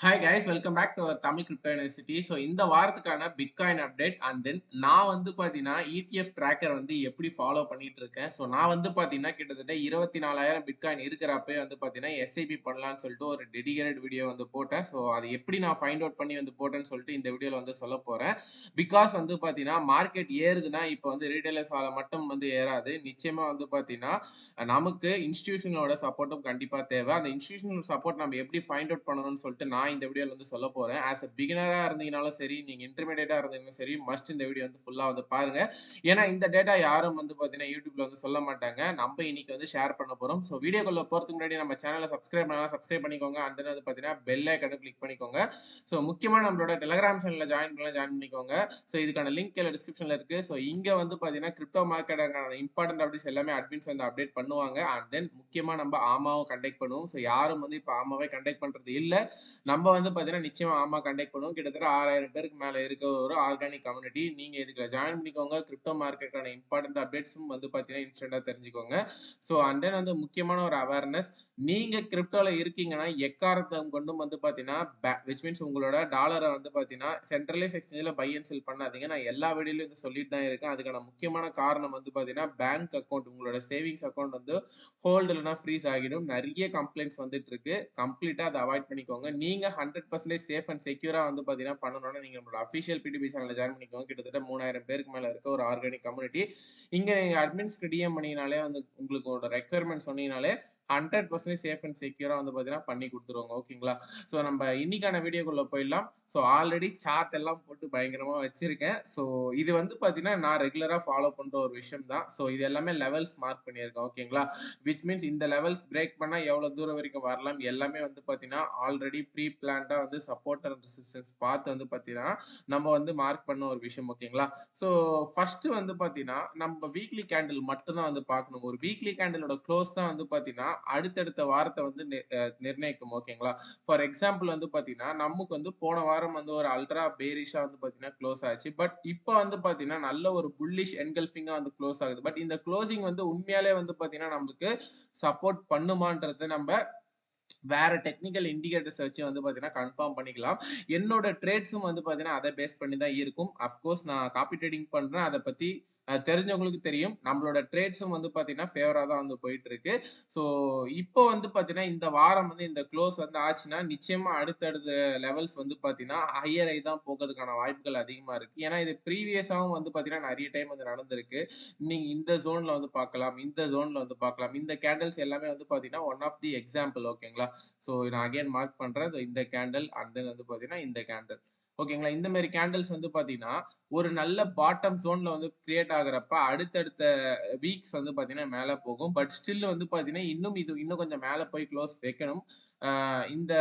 Hi guys, welcome back to our Tamil crypto university. So இந்த வாரத்துக்கான bitcoin update and then நான் வந்து பார்த்தீங்கன்னா ETF ட்ராக்கர் வந்து எப்படி ஃபாலோ பண்ணிட்டு இருக்கேன். ஸோ நான் வந்து பார்த்தீங்கன்னா கிட்டத்தட்ட 24,000 பிட்காயின் இருக்கிறப்பே வந்து பார்த்தீங்கன்னா எஸ்ஐபி பண்ணலான்னு சொல்லிட்டு ஒரு டெடிகேட்டட் வீடியோ வந்து போட்டேன். ஸோ அது எப்படி நான் ஃபைண்ட் அவுட் பண்ணி வந்து போட்டேன்னு சொல்லிட்டு இந்த வீடியோவில் வந்து சொல்ல போகிறேன். பிகாஸ் வந்து பார்த்தீங்கன்னா மார்க்கெட் ஏறுதுன்னா இப்போ வந்து ரீட்டைலர்ஸ் மட்டும் வந்து ஏறாது. நிச்சயமாக வந்து பார்த்தீங்கன்னா நமக்கு இன்ஸ்டிடியூஷனோட சப்போர்ட்டும் கண்டிப்பாக தேவை. அந்த இன்ஸ்டிடியூஷனல் சப்போர்ட் நம்ம எப்படி ஃபைண்ட் அவுட் பண்ணணும்னு சொல்லிட்டு நான் இந்த வீடியோவில் வந்து சொல்ல போகிறேன். ஆஸ் அ பிகினராக இருந்தீங்கனாலும் சரி, நீங்கள் இன்டர்மீடியட்டாக இருந்தீங்களும் சரி, மஸ்ட் இந்த வீடியோ வந்து ஃபுல்லாக வந்து பாருங்க. ஏன்னா இந்த டேட்டா யாரும் வந்து பார்த்தீங்கன்னா யூடியூப்ல வந்து சொல்ல மாட்டாங்க. நம்ம இன்னைக்கு வந்து ஷேர் பண்ண போகிறோம். ஸோ வீடியோக்குள்ள போகிறதுக்கு முன்னாடி நம்ம சேனலை சப்ஸ்கிரைப் பண்ணலாம், சப்ஸ்கிரைப் பண்ணிக்கோங்க. அண்ட் வந்து பார்த்தீங்கன்னா பெல் ஐக்கனை கிளிக் பண்ணிக்கோங்க. ஸோ முக்கியமாக நம்மளோட டெலிகிராம் சேனலில் ஜாயின் பண்ணலாம், ஜாயின் பண்ணிக்கோங்க. ஸோ இதுக்கான லிங்க் கீழே டிஸ்கிரிப்ஷனில் இருக்குது. ஸோ இங்கே வந்து பார்த்தீங்கன்னா கிரிப்டோ மார்க்கெட்டுக்கான இம்பார்ட்டன்ட் அப்டேட்ஸ் எல்லாமே அட்மின்ஸ் வந்து அப்டேட் பண்ணுவாங்க. அண்ட் தென் முக்கியமாக நம்ம ஆமாவும் கண்டக்ட் பண்ணுவோம். ஸோ யாரும் வந்து இப்போ ஆமாவே கண்டக்ட் பண்ணுறது இல்லை. நம்ம வந்து பார்த்தீங்கன்னா நிச்சயமா ஆமா கண்டக்ட் பண்ணுவோம். கிட்டத்தட்ட 6,000 பேருக்கு மேலே இருக்க ஒரு ஆர்கானிக் கம்யூனிட்டி. நீங்கள் இதுக்கு ஜாயின் பண்ணிக்கோங்க. கிரிப்டோ மார்க்கெட்டான இம்பார்ட்டன்ட் அப்டேட்ஸும் வந்து பார்த்தீங்கன்னா இன்ஸ்டன்ட்டாக தெரிஞ்சுக்கோங்க. ஸோ அண்ட் தென் வந்து முக்கியமான ஒரு அவேர்னஸ், நீங்க கிரிப்டோல இருக்கீங்கன்னா எக்காரணத்தை கொண்டும் வந்து பார்த்தீங்கன்னா விச் மீன்ஸ் உங்களோட டாலரை வந்து பார்த்தீங்கன்னா சென்ட்ரலைஸ் எக்ஸ்சேஞ்சில் பை அண்ட் செல் பண்ணாதீங்க. நான் எல்லா வீடியோலையும் வந்து சொல்லிட்டு தான் இருக்கேன். அதுக்கான முக்கியமான காரணம் வந்து பார்த்தீங்கன்னா பேங்க் அக்கௌண்ட், உங்களோட சேவிங்ஸ் அக்கௌண்ட் வந்து ஹோல்டு இல்லைனா ஃப்ரீஸ் ஆகிடும். நிறைய கம்ப்ளைண்ட்ஸ் வந்துட்டு இருக்கு. கம்ப்ளீட்டா அதை அவாய்ட் பண்ணிக்கோங்க. நீங்க 100% சேஃப் அண்ட் செக்யூரா வந்து பாத்தீங்கன்னா பண்ணணும்னா நீங்க நம்மளோட அஃபிஷியல் பிடிபி சேனல்ல ஜாயின் பண்ணிக்கோங்க. கிட்டத்தட்ட 3,000 பேருக்கு மேல இருக்க ஒரு ஆர்கானிக் கம்யூனிட்டி. இங்க நீங்க அட்மின்ஸ்க்கு டிஎம் பண்ணீங்கனாலே வந்து உங்களுக்கு ரெக்குயர்மெண்ட் சொன்னீங்கனாலே 100% சேஃப் அண்ட் செக்யூரா வந்து பாத்தீங்கன்னா பண்ணி கொடுத்துருவாங்க. ஓகேங்களா? ஸோ நம்ம இன்னைக்கான வீடியோக்குள்ள போயிடலாம். ஸோ ஆல்ரெடி சார்ட் எல்லாம் போட்டு பயங்கரமா வச்சிருக்கேன். ஸோ இது வந்து பாத்தீங்கன்னா நான் ரெகுலரா ஃபாலோ பண்ற ஒரு விஷயம் தான். ஸோ இது எல்லாமே லெவல்ஸ் மார்க் பண்ணியிருக்கேன். ஓகேங்களா? விச் மீன்ஸ் இந்த லெவல்ஸ் பிரேக் பண்ணா எவ்வளவு தூரம் வரைக்கும் வரலாம் எல்லாமே வந்து பாத்தீங்கன்னா ஆல்ரெடி ப்ரீ பிளான்டா வந்து சப்போர்ட் அண்ட் ரெசிஸ்டன்ஸ் பார்த்து வந்து பாத்தீங்கன்னா நம்ம வந்து மார்க் பண்ண ஒரு விஷயம். ஓகேங்களா? ஸோ ஃபர்ஸ்ட் வந்து பாத்தீங்கன்னா நம்ம வீக்லி கேண்டில் மட்டும் தான் வந்து பார்க்கணும். ஒரு வீக்லி கேண்டிலோட க்ளோஸ் தான் வந்து பாத்தீங்கன்னா அடுத்தடுத்த வாரத்தை வந்து நிர்ணயிக்கும். ஓகேங்களா? ஃபார் எக்ஸாம்பிள் வந்து பாத்தீங்கன்னா நமக்கு வந்து போன வாரம் வந்து ஒரு அல்ட்ரா பேரிஷா வந்து பாத்தீங்கன்னா க்ளோஸ் ஆச்சு. பட் இப்போ வந்து பாத்தீங்கன்னா நல்ல ஒரு புல்லிஷ் என்கல்ஃபிங்கா வந்து க்ளோஸ் ஆகுது. பட் இந்த க்ளோசிங் வந்து உண்மையாலே வந்து பாத்தீங்கன்னா நம்மளுக்கு சப்போர்ட் பண்ணுமான்றத நம்ம வேற டெக்னிக்கல் இண்டிகேட்டர்ஸ் வச்சு வந்து பாத்தீங்கன்னா கன்ஃபார்ம் பண்ணிக்கலாம். என்னோட ட்ரேட்ஸும் வந்து பாத்தீங்கன்னா அதை பேஸ் பண்ணி தான் இருக்கும். அஃப்கோர்ஸ் நான் காப்பி ட்ரேடிங் பண்றேன். அதை பத்தி தெரிஞ்சவங்களுக்கு தெரியும். நம்மளோட ட்ரேட்ஸும் வந்து பாத்தீங்கன்னா ஃபேவரா தான் வந்து போயிட்டு இருக்கு. ஸோ இப்போ வந்து பாத்தீங்கன்னா இந்த வாரம் வந்து இந்த க்ளோஸ் வந்து ஆச்சுன்னா நிச்சயமா அடுத்தடுத்த லெவல்ஸ் வந்து பாத்தீங்கன்னா ஹையர் ஐ தான் போகிறதுக்கான வாய்ப்புகள் அதிகமா இருக்கு. ஏன்னா இது ப்ரீவியஸாவும் வந்து பாத்தீங்கன்னா நிறைய டைம் வந்து நடந்திருக்கு. நீங்க இந்த ஜோன்ல வந்து பார்க்கலாம், இந்த ஜோன்ல வந்து பார்க்கலாம். இந்த கேண்டில்ஸ் எல்லாமே வந்து பாத்தீங்கன்னா ஒன் ஆஃப் தி எக்ஸாம்பிள். ஓகேங்களா? ஸோ நான் அகைன் மார்க் பண்றேன். இந்த கேண்டில் அண்ட் தென் வந்து பாத்தீங்கன்னா இந்த கேண்டில். ஓகேங்களா? இந்த மாதிரி கேண்டில்ஸ் வந்து பாத்தீங்கன்னா ஒரு நல்ல பாட்டம் ஜோன்ல வந்து கிரியேட் ஆகுறப்ப அடுத்தடுத்த வீக்ஸ் வந்து பாத்தீங்கன்னா மேல போகும். பட் ஸ்டில் வந்து பாத்தீங்கன்னா இன்னும் கொஞ்சம் மேல போய் க்ளோஸ் வைக்கணும். இந்த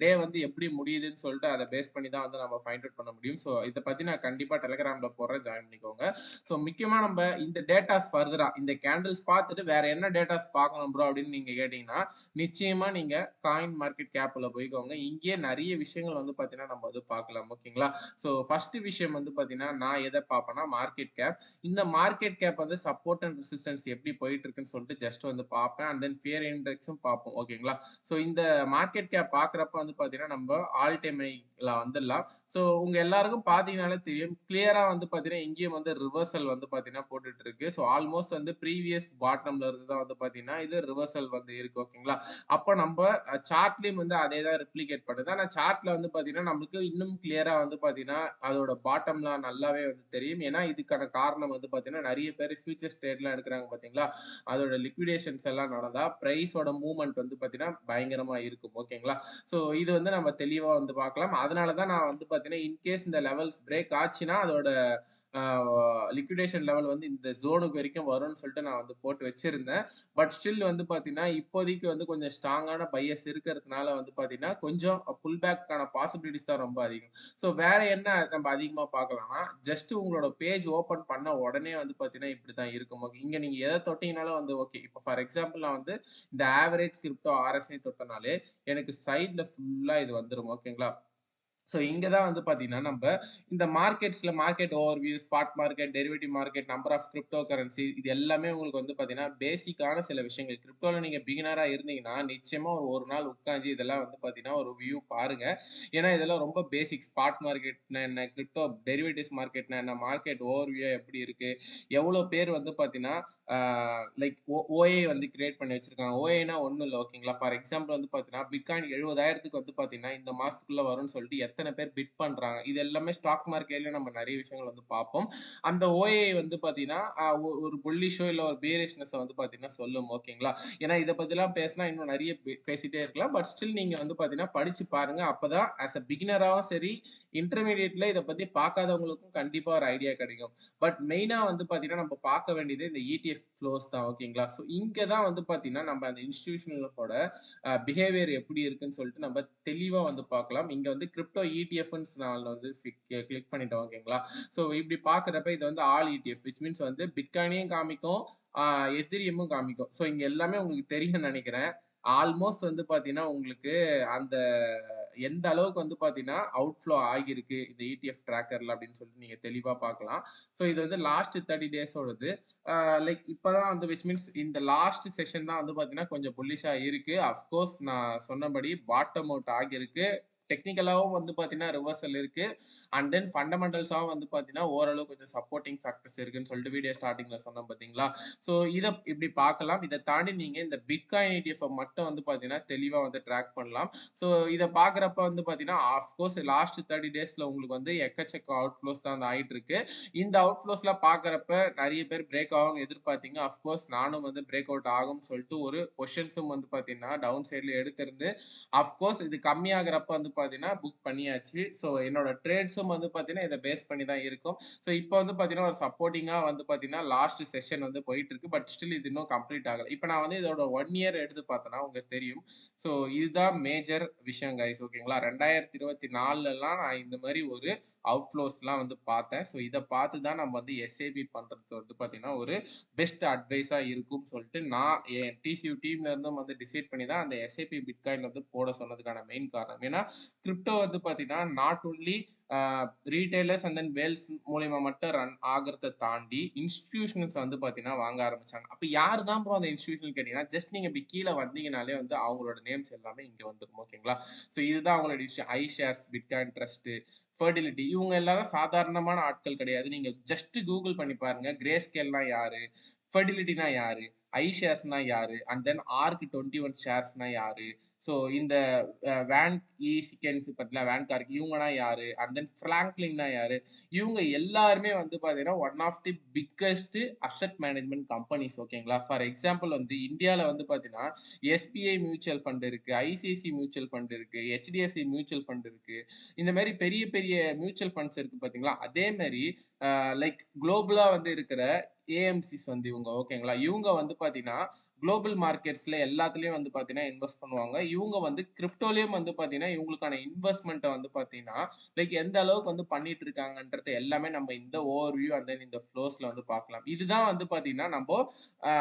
டே வந்து எப்படி முடியுதுன்னு சொல்லிட்டு அதை பேஸ் பண்ணி தான் வந்து நம்ம ஃபைண்ட் அவுட் பண்ண முடியும். ஸோ இதை பத்தி நான் கண்டிப்பா டெலிகிராம்ல போடுறேன், ஜாயின் பண்ணிக்கோங்க. ஸோ முக்கியமா நம்ம இந்த டேட்டாஸ் ஃபர்தரா இந்த கேண்டில்ஸ் பார்த்துட்டு வேற என்ன டேட்டாஸ் பார்க்கணும் ப்ரோ அப்படின்னு நீங்க கேட்டீங்கன்னா நிச்சயமா நீங்க காயின் மார்க்கெட் கேப்ல போய்க்கோங்க. இங்கேயே நிறைய விஷயங்கள் வந்து பாத்தீங்கன்னா நம்ம வந்து பார்க்கலாம். ஓகேங்களா? ஸோ ஃபர்ஸ்ட் விஷயம் வந்து பாத்தீங்கன்னா நான் எதை பார்ப்பேன்னா மார்க்கெட் கேப். இந்த மார்க்கெட் கேப் வந்து சப்போர்ட் அண்ட் ரெசிஸ்டன்ஸ் எப்படி போயிட்டு இருக்குன்னு சொல்லிட்டு ஜஸ்ட் வந்து பார்ப்பேன். அண்ட் தென் ஃபியர் இண்டெக்ஸும் பார்ப்போம். ஓகேங்களா? ஸோ இந்த மார்க்கெட் கேப் பார்க்குறப்ப வந்து பார்த்தீங்கன்னா நம்ம ஆல் டைம் ஹைல வந்துடலாம். ஸோ உங்க எல்லாருக்கும் பார்த்தீங்கன்னாலே தெரியும், கிளியரா வந்து பார்த்தீங்கன்னா இங்கேயும் வந்து ரிவர்சல் வந்து பார்த்தீங்கன்னா போட்டுட்டு இருக்கு. ஸோ ஆல்மோஸ்ட் வந்து ப்ரீவியஸ் பாட்டம்ல இருந்து தான் வந்து பார்த்தீங்கன்னா இது ரிவர்சல் வந்து இருக்கு. ஓகேங்களா? அப்போ நம்ம சார்ட்லயும் வந்து அதே தான் ரெப்ளிகேட் பண்ணுது. ஆனால் சார்ட்ல வந்து பார்த்தீங்கன்னா நம்மளுக்கு இன்னும் கிளியரா வந்து பார்த்தீங்கன்னா அதோட பாட்டம்லாம் நல்லாவே வந்து தெரியும். ஏன்னா இதுக்கான காரணம் வந்து பார்த்தீங்கன்னா நிறைய பேர் ஃபியூச்சர்ஸ் ட்ரேட்லாம் எடுக்கிறாங்க பார்த்தீங்களா? அதோட லிக்விடேஷன்ஸ் எல்லாம் நடந்தா பிரைஸோட மூவ்மெண்ட் வந்து பார்த்தீங்கன்னா பயங்கரமா இருக்கும். ஓகேங்களா? ஸோ இது வந்து நம்ம தெளிவா வந்து பார்க்கலாம். அதனால தான் நான் வந்து பார்த்தீங்கன்னா இன்கேஸ் இந்த லெவல்ஸ் பிரேக் ஆச்சுன்னா அதோட லிக்விடேஷன் லெவல் வந்து இந்த ஜோனுக்கு வரைக்கும் வரும்னு சொல்லிட்டு நான் வந்து போட்டு வச்சிருந்தேன். பட் ஸ்டில் வந்து பார்த்தீங்கன்னா இப்போதைக்கு வந்து கொஞ்சம் ஸ்ட்ராங்கான பையஸ் இருக்கிறதுனால வந்து பார்த்தீங்கன்னா கொஞ்சம் புல் பேக்கான பாசிபிலிட்டிஸ் தான் ரொம்ப அதிகம். ஸோ வேற என்ன நம்ம அதிகமாக பார்க்கலாம்னா ஜஸ்ட் உங்களோட பேஜ் ஓப்பன் பண்ண உடனே வந்து பார்த்தீங்கன்னா இப்படி தான் இருக்கும். ஓகே, இங்கே நீங்கள் எதை தொட்டீங்கனாலும் வந்து ஓகே. இப்போ ஃபார் எக்ஸாம்பிள் நான் வந்து இந்த ஆவரேஜ் கிரிப்டோ ஆர்எஸ்ஐ தொட்டனாலே எனக்கு சைட்ல ஃபுல்லா இது வந்துரும். ஓகேங்களா? ஸோ இங்க தான் வந்து பார்த்தீங்கன்னா, நம்ப இந்த மார்க்கெட்ஸ்ல market overview, spot market, derivative market, number of crypto currency இது எல்லாமே உங்களுக்கு வந்து பார்த்தீங்கன்னா, பேசிக்கான சில விஷயங்கள். கிரிப்டோல நீங்க பிகினரா இருந்தீங்கன்னா, நிச்சயமா ஒரு நாள் உட்காந்து இதெல்லாம் வந்து பார்த்தீங்கன்னா, ஒரு வியூ பாருங்க. ஏன்னா, இதெல்லாம் ரொம்ப பேசிக். ஸ்பாட் மார்க்கெட்னா என்ன? கிரிப்டோ டெரிவேட்டிவ்ஸ் மார்க்கெட்னா என்ன? மார்க்கெட் ஓவர்வியூ எப்படி இருக்கு? எவ்வளோ பேர் வந்து பார்த்தீங்கன்னா, ஆ லைக் ஓஏ வந்து கிரியேட் பண்ணி வச்சிருக்காங்க. ஓஏன்னா ஒண்ணும் இல்ல ஓகேங்களா? ஃபார் எக்ஸாம்பிள் வந்து பார்த்தீங்கன்னா, பிட்காயின் 70,000க்கு வந்து பார்த்தீங்கன்னா, இந்த மாசத்துக்குள்ள வரும்னு சொல்லிட்டு எத்தன பேர் பிட் பண்றாங்க. இது எல்லாமே ஸ்டாக் மார்க்கெட்ல நம்ம நெறைய விஷயங்கள் வந்து பார்ப்போம். அந்த ஓஏ வந்து பார்த்தீங்கன்னா, ஒரு புல்லிஷோ இல்ல ஒரு பியரிஷ்னஸ வந்து பார்த்தீங்கன்னா சொல்லும் ஓகேங்களா? ஏன்னா இத பத்திலாம் பேசினா இன்னும் நெறைய பேசிட்டே இருக்கலாம். பட் ஸ்டில் நீங்க வந்து பார்த்தீங்கன்னா, படிச்சு பாருங்க. அப்பதான் ஆஸ் அ பிகினராவும் சரி, இன்டர்மீடியேட்ல இத பத்தி பார்க்காதவங்களுக்கும் கண்டிப்பா ஒரு ஐடியா கிடைக்கும். பட் மெயினா வந்து பார்த்தீங்கன்னா, நம்ம பார்க்க வேண்டியது இந்த இடிஎஃப் ஃப்ளோஸ் தான் ஓகேங்களா? ஸோ இங்க தான் வந்து பார்த்தீங்கன்னா, நம்ம அந்த இன்ஸ்டிடியூஷனலோட பிஹேவியர் எப்படி இருக்குன்னு சொல்லிட்டு நம்ம தெளிவா வந்து பார்க்கலாம். இங்க வந்து கிரிப்டோ இடிஎஃப்ன்னு நான் வந்து கிளிக் பண்ணிட்டேன் ஓகேங்களா? ஸோ இப்படி பார்க்குறப்ப இது வந்து ஆல் இடிஎஃப் விச் மீன்ஸ் வந்து பிட்காயினையும் காமிக்கும், எதிரியமும் காமிக்கும். ஸோ இங்க எல்லாமே உங்களுக்கு தெரியும்னு நினைக்கிறேன். ஆல்மோஸ்ட் வந்து பார்த்தீங்கன்னா, உங்களுக்கு அந்த எந்த அளவுக்கு வந்து பார்த்தீங்கன்னா, அவுட்ஃப்ளோ ஆகியிருக்கு இந்த இடிஎஃப் ட்ராக்கர்ல அப்படின்னு சொல்லிட்டு நீங்க தெளிவா பார்க்கலாம். ஸோ இது வந்து லாஸ்ட் 30 டேஸோடது. லைக் இப்பதான் வந்து விச் மீன்ஸ் இந்த லாஸ்ட் செஷன் தான் வந்து பார்த்தீங்கன்னா, கொஞ்சம் புல்லிஷா இருக்கு. அஃப்கோர்ஸ் நான் சொன்னபடி பாட்டம் அவுட் ஆகியிருக்கு. டெக்னிக்கலாவும் வந்து பார்த்தீங்கன்னா, ரிவர்சல் இருக்கு. அண்ட் தென் ஃபண்டமெண்டல்ஸாவும் வந்து பார்த்தீங்கன்னா, ஓரளவு கொஞ்சம் சப்போர்ட்டிங் ஃபேக்டர்ஸ் இருக்குன்னு சொல்லிட்டு வீடியோ ஸ்டார்ட்டிங்ல சொன்னேன் பார்த்தீங்களா? ஸோ இத இப்படி பார்க்கலாம். இத தாண்டி நீங்க இந்த பிட்காயின் இடிஎஃப் மட்டும் வந்து பார்த்தீங்கன்னா, தெளிவா வந்து ட்ராக் பண்ணலாம். ஸோ இத பார்க்குறப்ப வந்து பார்த்தீங்கன்னா, ஆஃப்கோர்ஸ் லாஸ்ட் 30 டேஸ்ல உங்களுக்கு வந்து எக்கச்சக்க அவுட்ஃப்ளோஸ் தான் வந்து ஆயிட்டு இருக்கு. இந்த அவுட்ஃப்ளோஸ்லாம் பார்க்குறப்ப நெறைய பேர் பிரேக் ஆகும்னு எதிர்பார்த்தீங்க. ஆஃப்கோர்ஸ் நானும் வந்து பிரேக் அவுட் ஆகும்னு சொல்லிட்டு ஒரு பொசிஷன்ஸும் வந்து பார்த்தீங்கன்னா, டவுன் சைட்ல எடுத்திருந்து ஆஃப்கோர்ஸ் இது கம்மியாகுறப்ப வந்து பார்த்தீங்கன்னா, புக் பண்ணியாச்சு. ஸோ என்னோட ட்ரேட்ஸும் வந்து பார்த்தீங்கன்னா, இத பேஸ் பண்ணி தான் இருக்கும். ஸோ இப்ப வந்து பார்த்தீங்கன்னா, ஒரு சப்போர்ட்டிங்கா வந்து பார்த்தீங்கன்னா, லாஸ்ட் செஷன் வந்து போயிட்டு இருக்கு. பட் ஸ்டில் இது இன்னும் கம்ப்ளீட் ஆகல. இப்ப நான் வந்து இதோட 1 இயர் எடுத்து பார்த்தேன்னா உங்களுக்கு தெரியும். ஸோ இதுதான் மேஜர் விஷயம் கைஸ் ஓகேங்களா? 2024லலாம் நான் இந்த மாரி ஒரு அவுட்ஃப்ளோஸ்லாம் வந்து பார்த்தேன். ஸோ இத பார்த்து தான் நம்ம வந்து எஸ்ஐபி பண்றதுக்கு வந்து பார்த்தீங்கன்னா, ஒரு பெஸ்ட் அட்வைஸா இருக்கும்னு சொல்லிட்டு நான் என் டிசியூ டீம்ல இருந்தும் வந்து டிசைட் பண்ணி தான் அந்த எஸ்ஐபி பிட்காயின் வந்து போட சொன்னதுக்கான மெயின் காரணம். ஏன்னா, கிரிப்டோ வந்து பார்த்தீங்கன்னா, not only a retailers and then whales மூலியமா மட்டும் ரன் ஆகுறத தாண்டி, இன்ஸ்டிடியூஷனல்ஸ் வந்து பார்த்தீங்கன்னா வாங்க ஆரம்பிச்சாங்க. அப்ப யாரு தான் ப்ரோ அந்த இன்ஸ்டிடியூஷனல் கேட்டீங்கன்னா, ஜஸ்ட் நீங்க இப்படி கீழ வந்தீங்கனாலே வந்து அவங்களோட நேம்ஸ் எல்லாமே இங்க வந்துரும். ஓகேங்களா? ஸோ இதுதான் அவங்களோட விஷயம். iShares, பிட்காயின் ட்ரஸ்ட், ஃபெர்டிலிட்டி இவங்க எல்லாரும் சாதாரணமான ஆட்கள் கிடையாது. நீங்க ஜஸ்ட் கூகுள் பண்ணி பாருங்க. கிரே ஸ்கேல்னா யாரு? ஃபெர்டிலிட்டினா யாரு? iSharesனா யாரு? அண்ட் தென் ARK21 ஷேர்ஸ்னா யாரு? ஸோ இந்த வேன் ஈசிகன்ஸ் பத்தில வேன் கார்க் இவங்கன்னா யாரு? அண்ட் தென் ஃபிராங்க்லின்னா யாரு? இவங்க எல்லாருமே வந்து பார்த்தீங்கன்னா, one of the biggest asset management companies ஓகேங்களா? ஃபார் எக்ஸாம்பிள் வந்து இந்தியால வந்து பார்த்தீங்கன்னா, எஸ்பிஐ மியூச்சுவல் ஃபண்ட் இருக்கு, ஐசிஐசிஐ மியூச்சுவல் ஃபண்ட் இருக்கு, HDFC மியூச்சுவல் ஃபண்ட் இருக்கு. இந்த மாரி பெரிய பெரிய மியூச்சுவல் ஃபண்ட்ஸ் இருக்கு பார்த்தீங்களா? அதே மாரி லைக் குளோபலா வந்து இருக்கிற ஏஎம்சிஸ் வந்து இவங்க ஓகேங்களா? இவங்க வந்து பார்த்தீங்கன்னா, குளோபல் மார்க்கெட்ஸ்ல எல்லாத்துலயும் வந்து பார்த்தீங்கன்னா, இன்வெஸ்ட் பண்ணுவாங்க. இவங்க வந்து கிரிப்டோலயும் வந்து பார்த்தீங்கன்னா, இவங்களுக்கான இன்வெஸ்ட்மென்ட்ட வந்து பார்த்தீங்கன்னா, லைக் எந்த அளவுக்கு வந்து பண்ணிட்டு இருக்காங்கன்றது எல்லாமே நம்ம இந்த ஓவர்வியூ அண்ட் தென் இந்த ஃப்ளோஸ்ல வந்து பார்க்கலாம். இதுதான் வந்து பார்த்தீங்கன்னா, நம்போ ஆ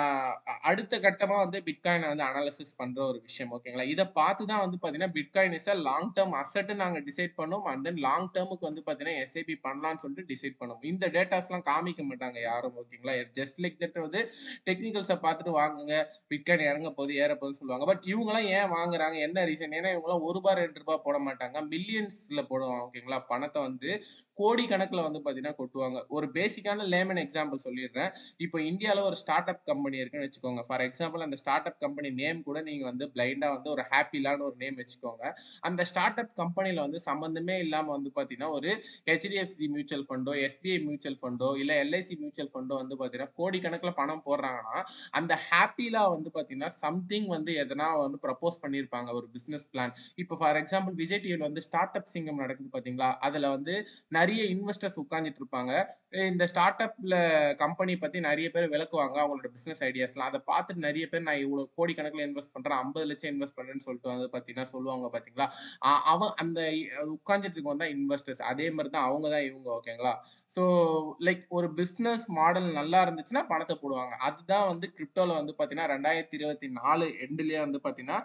அடுத்த கட்டமா வந்து பிட்காயின வந்து அனாலிசிஸ் பண்ற ஒரு விஷயம் ஓகேங்களா? இத பார்த்து தான் வந்து பார்த்தீங்கன்னா, bitcoin is a long term அசெட்ன்னு நாங்க டிசைட் பண்ணோம். அண்ட் தென் லாங் டெர்முக்கு வந்து பார்த்தீங்கன்னா, எஸ்ஐபி பண்ணலாம்னு சொல்லிட்டு டிசைட் பண்ணோம். இந்த டேட்டாஸ்லாம் காமிக்க மாட்டாங்க யாரும் ஓகேங்களா? ஜஸ்ட் லைக் தட் வந்து டெக்னிக்கல்ஸ பார்த்துட்டு வாங்குங்க. பிட்காயின் இறங்க போகுது, ஏற போகுதுன்னு சொல்லுவாங்க. பட் இவங்கலாம் ஏன் வாங்குறாங்க? என்ன ரீசன்? ஏன்னா இவங்கலாம் ரூ. 1 ரூ. 2 போட மாட்டாங்க. மில்லியன்ஸ்ல போடுவாங்க ஓகேங்களா? பணத்த வந்து கோடிக்கணக்குல வந்து பார்த்தீங்கன்னா கொட்டுவாங்க. ஒரு பேசிக்கான லேமன் எக்ஸாம்பிள் சொல்லிடுறேன். இப்போ இந்தியால ஒரு ஸ்டார்ட் அப் கம்பெனி இருக்குன்னு வச்சுக்கோங்க. ஃபார் எக்ஸாம்பிள் அந்த ஸ்டார்ட் அப் கம்பெனி நேம் கூட நீங்க வந்து பிளைண்டா வந்து ஒரு ஹேப்பிலான்னு ஒரு நேம் வச்சுக்கோங்க. அந்த ஸ்டார்ட் அப் கம்பெனில வந்து சம்மந்தமே இல்லாம வந்து பார்த்தீங்கன்னா, ஒரு HDFC மியூச்சுவல் ஃபண்டோ, SBI மியூச்சுவல் ஃபண்டோ, இல்ல LIC மியூச்சுவல் ஃபண்டோ வந்து பார்த்தீங்கன்னா, கோடிக்கணக்குல பணம் போடுறாங்கன்னா, அந்த ஹேப்பிலா வந்து பார்த்தீங்கன்னா, சம்திங் வந்து எதனா வந்து ப்ரப்போஸ் பண்ணியிருப்பாங்க ஒரு பிசினஸ் பிளான். இப்போ ஃபார் எக்ஸாம்பிள் விஜய் டிவில வந்து ஸ்டார்ட் அப் சிங்கம் நடக்குது பார்த்தீங்களா? அதுல வந்து நெறைய இன்வெஸ்டர்ஸ் உட்கார்ந்துட்டு இருப்பாங்க. இந்த ஸ்டார்ட் அப்ல கம்பெனி பத்தி நெறைய பேர் விளக்குவாங்க. அவங்களோட பிசினஸ் ஐடியாஸ்லாம். அத பார்த்துட்டு நெறைய பேர் நான் இவ்வளோ கோடிக்கணக்குல இன்வெஸ்ட் பண்றேன். 50,00,000 இன்வெஸ்ட் பண்றேன்னு சொல்லிட்டு வந்து பார்த்தீங்கன்னா சொல்லுவாங்க பார்த்தீங்களா? அவன் அந்த உட்கார்ந்துட்டு இருக்கவன் தான் இன்வெஸ்டர்ஸ். அதே மாரி தான் அவங்க தான் இவங்க ஓகேங்களா? ஸோ லைக் ஒரு பிசினஸ் மாடல் நல்லா இருந்துச்சுன்னா பணத்த போடுவாங்க. அதுதான் வந்து கிரிப்டோல வந்து பார்த்தீங்கன்னா, 2024 எண்டுலயே வந்து பார்த்தீங்கன்னா,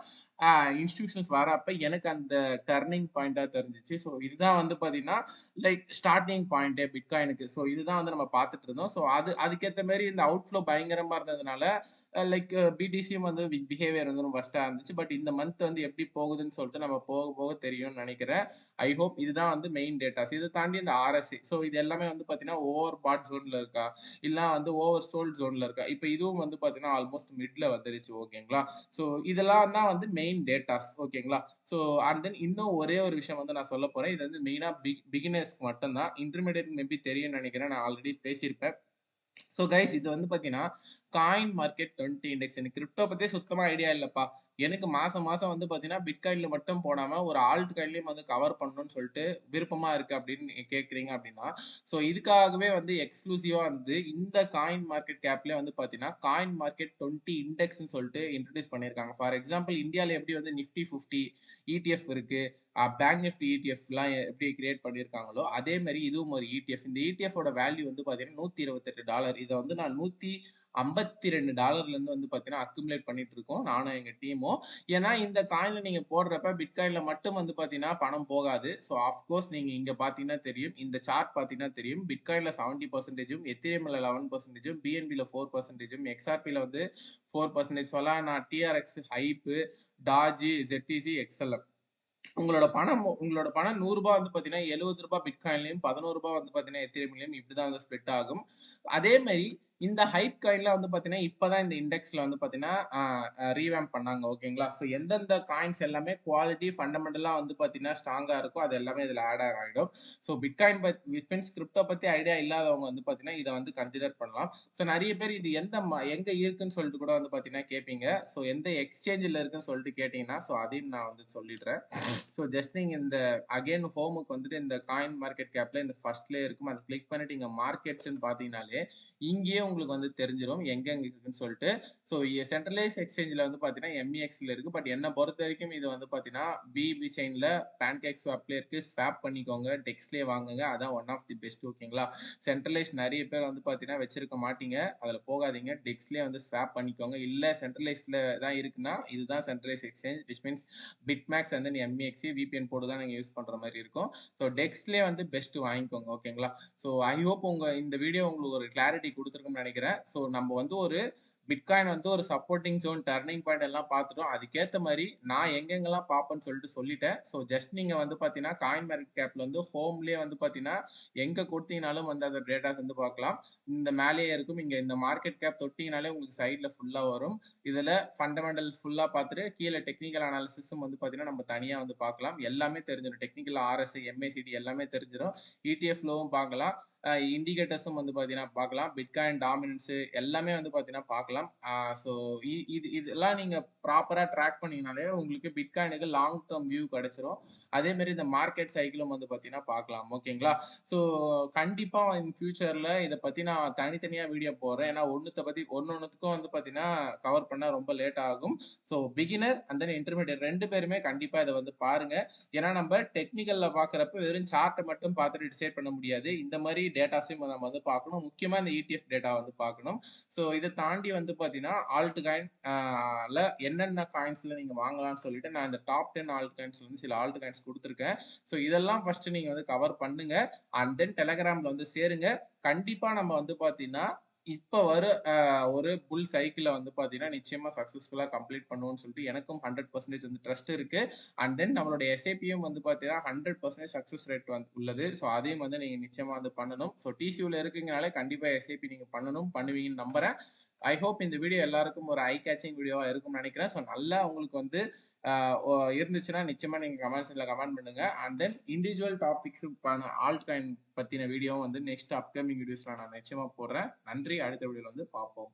இன்ஸ்டிடியூஷன்ஸ் வரப்ப எனக்கு அந்த டர்னிங் பாயிண்டா தெரிஞ்சுச்சு. ஸோ இதுதான் வந்து பார்த்தீங்கன்னா, லைக் ஸ்டார்ட்டிங் பாயிண்ட்டே பிட்காயினுக்கு. ஸோ இதுதான் வந்து நம்ம பார்த்துட்டு இருந்தோம். ஸோ அதுக்கேத்த மாரி இந்த அவுட்ஃப்ளோ பயங்கரமா இருந்ததுனால, லைக் பிடிசியும் வந்து பிஹேவியர் வந்து ரொம்ப வொர்ஸ்ட்டா இருந்துச்சு. பட் இந்த மந்த் வந்து எப்படி போகுதுன்னு சொல்லிட்டு நம்ம போக போக தெரியும்னு நெனைக்கிறேன். ஐ ஹோப் இதுதான் வந்து மெயின் டேட்டாஸ். இத தாண்டி இந்த ஆர்எஸ்ஐ. ஸோ இது எல்லாமே வந்து பார்த்தீங்கன்னா, ஓவர் பாட் ஜோன்ல இருக்கா? இல்ல வந்து ஓவர் சோல்ட் ஜோன்ல இருக்கா? இப்ப இதுவும் வந்து பார்த்தீங்கன்னா, ஆல்மோஸ்ட் மிட்ல வந்துருச்சு. ஓகேங்களா? ஸோ இதெல்லாம் தான் வந்து மெயின் டேட்டாஸ். ஓகேங்களா? ஸோ அண்ட் தென் இன்னும் ஒரே ஒரு விஷயம் வந்து நான் சொல்லப் போறேன். இது வந்து மெயினா பிகினர்ஸ்க்கு மட்டும் தான். இன்டர்மீடியேட் மேபி தெரியும்னு நெனைக்கிறேன். நான் ஆல்ரெடி பேசியிருப்பேன். ஸோ கைஸ் இது வந்து பார்த்தீங்கன்னா, காயின் மார்க்கெட் 20 இண்டெக்ஸ். எனக்கு கிரிப்டோ பத்தியே சுத்தமா ஐடியா இல்லப்பா. எனக்கு மாசம் மாசம் வந்து பார்த்தீங்கன்னா, பிட்காயின்ல மட்டும் போடாம ஒரு ஆல்ட் காயின்லயும் வந்து கவர் பண்ணணும்னு சொல்லிட்டு விருப்பமா இருக்கு அப்படின்னு நீங்க கேட்கிறீங்க அப்படின்னா, ஸோ இதுக்காகவே வந்து எக்ஸ்க்ளூசிவா வந்து இந்த காயின் மார்க்கெட் கேப்லயே வந்து பார்த்தீங்கன்னா, காயின் மார்க்கெட் 20 இண்டெக்ஸ்ன்னு சொல்லிட்டு இன்ட்ரோடியூஸ் பண்ணியிருக்காங்க. ஃபார் எக்ஸாம்பிள் இந்தியால எப்படி வந்து நிஃப்டி 50 இடிஎஃப் இருக்கு. பேங்க் நிஃப்டி இடிஎஃப்லாம் எப்படி கிரியேட் பண்ணியிருக்காங்களோ, அதே மாரி இதுவும் ஒரு இடிஎஃப். இந்த இடிஎஃப்போட வேல்யூ வந்து பார்த்தீங்கன்னா $128. இத வந்து நான் $152லேருந்து வந்து பார்த்தீங்கன்னா, அக்குமுலேட் பண்ணிட்டு இருக்கோம். நானும் எங்க டீமும். ஏன்னா இந்த காயின்ல நீங்க போடுறப்ப பிட்காயின்ல மட்டும் வந்து பார்த்தீங்கன்னா, பணம் போகாது. ஸோ ஆஃப்கோர்ஸ் நீங்க இங்க பார்த்தீங்கன்னா தெரியும். இந்த சார்ட் பார்த்தீங்கன்னா தெரியும். பிட்காயின்ல 70%ம், எத்தீரியம்ல 11%ம், பிஎன்பில 4%ம், எக்ஸ்ஆர்பில வந்து 4%, Solana, TRX, hype, Doge, ZTC, XLM. உங்களோட பணம் ரூ. 100 வந்து பார்த்தீங்கன்னா, ரூ. 70 பிட்காயின்லயும், ரூ. 11 வந்து பார்த்தீங்கன்னா, எத்தீரியம்லயும் இப்படிதான் வந்து ஸ்ப்ளிட் ஆகும். அதே மாரி இந்த ஹைப் காயின்ல வந்து பார்த்தீங்கன்னா, இப்பதான் இந்த இண்டெக்ஸ்ல வந்து பார்த்தீங்கன்னா, ரீவேம்ப் பண்ணாங்க. ஓகேங்களா? ஸோ எந்தெந்த காயின்ஸ் எல்லாமே குவாலிட்டி ஃபண்டமெண்டலா வந்து பார்த்தீங்கன்னா, ஸ்ட்ராங்கா இருக்கோ அது எல்லாமே இதுல ஆட் ஆயிடும். So bitcoin which means crypto பத்தி ஐடியா இல்லாதவங்க வந்து பார்த்தீங்கன்னா, இத வந்து கன்சிடர் பண்ணலாம். ஸோ நெறைய பேர் இது எங்க இருக்குன்னு சொல்லிட்டு கூட வந்து பார்த்தீங்கன்னா கேட்பீங்க. ஸோ எந்த எக்ஸ்சேஞ்சுல இருக்குன்னு சொல்லிட்டு கேட்டீங்கன்னா, ஸோ அதையும் நான் வந்து சொல்லிடுறேன். ஸோ ஜஸ்ட் நீங்க இந்த அகைன் ஹோமுக்கு வந்துட்டு இந்த காயின் மார்க்கெட் கேப்ல இந்த ஃபர்ஸ்ட்லயே இருக்கும். அதை கிளிக் பண்ணிட்டு இங்க மார்க்கெட்ஸ்ன்னு பார்த்தீங்கன்னாலே, இங்கேயே உங்களுக்கு வந்து தெரிஞ்சிரும் எங்கெங்க இருக்குன்னு சொல்லிட்டு. ஸோ சென்ட்ரலைஸ் எக்ஸ்சேஞ்சில வந்து பார்த்தீங்கன்னா, எம்இஎக்ஸ்ல இருக்கு. பட் என்ன பொறுத்த வரைக்கும் இது வந்து பார்த்தீங்கன்னா, பிபி செயின்ல பேன்கேக் ஸ்வாப்லயே இருக்கு. ஸ்வாப் பண்ணிக்கோங்க. டெக்ஸ்லயே வாங்குங்க. அதான் ஒன் ஆஃப் தி பெஸ்ட். ஓகேங்களா? சென்ட்ரலைஸ் நெறைய பேர் வந்து பார்த்தீங்கன்னா வச்சிருக்க மாட்டீங்க. அதுல போகாதீங்க. டெக்ஸ்லயே வந்து ஸ்வாப் பண்ணிக்கோங்க. இல்ல சென்ட்ரலைஸ்ல தான் இருக்குன்னா, இதுதான் centralise exchange. Which means BitMEX and then MEX VPN board தான் நீங்க யூஸ் பண்ற மாதிரி இருக்கும். ஸோ டெக்ஸ்லயே வந்து பெஸ்ட் வாங்கிக்கோங்க. ஓகேங்களா? ஸோ ஐ ஹோப் இந்த வீடியோ உங்களுக்கு ஒரு கிளாரிட்டி கொடுத்துருக்குன்னு நினைக்கிறேன். ஸோ நம்ம வந்து ஒரு பிட்காயின் வந்து ஒரு சப்போர்ட்டிங் ஜோன், டர்னிங் பாயிண்ட் எல்லாம் பார்த்துட்டோம். அதுக்கேத்த மாரி நான் எங்கெங்கெல்லாம் பார்ப்பேன்னு சொல்லிட்டு சொல்லிட்டேன். ஸோ ஜஸ்ட் நீங்க வந்து பார்த்தீங்கன்னா, காயின் மார்க்கெட் கேப்ல வந்து ஹோம்லயே வந்து பார்த்தீங்கன்னா, எங்க கொடுத்தீங்கனாலும் வந்து அந்த டேட்டாஸ் வந்து பார்க்கலாம். இந்த மேலேயே இருக்கும். இங்க இந்த மார்க்கெட் கேப் தொட்டீங்கனாலே உங்களுக்கு சைட்ல ஃபுல்லா வரும். இதுல ஃபண்டமெண்டல் ஃபுல்லா பார்த்துட்டு கீழே டெக்னிக்கல் அனாலிசிஸும் வந்து பார்த்தீங்கன்னா, நம்ம தனியா வந்து பார்க்கலாம். எல்லாமே தெரிஞ்சிடும். டெக்னிக்கல் ஆர்எஸ்ஐ, எம்ஏசிடி எல்லாமே தெரிஞ்சிடும். இடிஎஃப் ஃப்ளோவும் பார்க்கலாம். இண்டிகேட்டர்ஸும் வந்து பார்த்தீங்கன்னா பார்க்கலாம். பிட்காயின் டாமினன்ஸ் எல்லாமே வந்து பார்த்தீங்கன்னா பார்க்கலாம். ஸோ இதெல்லாம் நீங்க ப்ராப்பரா ட்ராக் பண்ணீங்கனாலே உங்களுக்கு பிட்காயினுக்கு லாங் டர்ம் வியூ கிடைச்சிரும். அதே மாதிரி இந்த மார்க்கெட் சைக்கிளும் வந்து பார்த்தீங்கன்னா பார்க்கலாம். ஓகேங்களா? ஸோ கண்டிப்பா இன் ஃபியூச்சர்ல இத பத்தி நான் தனித்தனியா வீடியோ போடுறேன். ஏன்னா ஒன்னொன்னுத்துக்கும் வந்து பார்த்தீங்கன்னா கவர் பண்ண ரொம்ப லேட் ஆகும். So beginner and then intermediate 2 பேருமே கண்டிப்பா இத வந்து பாருங்க. ஏன்னா நம்ம டெக்னிக்கல்ல பார்க்குறப்ப வெறும் சார்ட்ட மட்டும் பார்த்துட்டு டிசைட் பண்ண முடியாது. இந்த மாதிரி டேட்டாஸையும் நம்ம வந்து பார்க்கணும். முக்கியமா இந்த இடிஎஃப் டேட்டா வந்து பார்க்கணும். ஸோ இத தாண்டி வந்து பார்த்தீங்கன்னா, ஆல்ட் காயின் ல என்னென்ன காயின்ஸ்ல நீங்க வாங்கலாம்னு சொல்லிட்டு நான் இந்த டாப் 10 ஆல்ட் காயின்ஸ்ல வந்து சில ஆல்ட் காயின்ஸ் குடுத்துருக்கேன். ஸோ இதெல்லாம் ஃபர்ஸ்ட் நீங்க வந்து கவர் பண்ணுங்க. அண்ட் தென் டெலகிராம்ல வந்து சேருங்க. கண்டிப்பா நம்ம வந்து பார்த்தீங்கன்னா, இப்ப ஒரு புல் சைக்கிள்ல வந்து பார்த்தீங்கன்னா, நிச்சயமா சக்சஸ்ஃபுல்லா கம்ப்ளீட் பண்ணுவோம்னு சொல்லிட்டு எனக்கும் 100% வந்து ட்ரஸ்ட் இருக்கு. அண்ட் தென் நம்மளுடைய எஸ்ஐபியும் வந்து பார்த்தீங்கன்னா, 100% சக்சஸ் ரேட் வந்து உள்ளது. ஸோ அதையும் வந்து நீங்க நிச்சயமா வந்து பண்ணணும். ஸோ டிசியூல இருக்கீங்கனாலே கண்டிப்பா எஸ்ஐபி நீங்க பண்ணணும். பண்ணுவீங்கன்னு நம்புறேன். ஐ ஹோப் இந்த வீடியோ எல்லாருக்கும் ஒரு ஐ கேச்சிங் வீடியோவா இருக்கும்னு நினைக்கிறேன். ஸோ நல்லா உங்களுக்கு வந்து இருந்துச்சுன்னா நிச்சயமா நீங்க கமெண்ட்ஸ்ல கமெண்ட் பண்ணுங்க. அண்ட் தென் இண்டிவிஜுவல் டாபிக்ஸுக்கான ஆல்ட் காயின் பத்தின வீடியோவும் வந்து நெக்ஸ்ட் அப்கமிங் வீடியோஸ்ல நான் நிச்சயமா போடுறேன். நன்றி. அடுத்த வீடியோல வந்து பார்ப்போம்.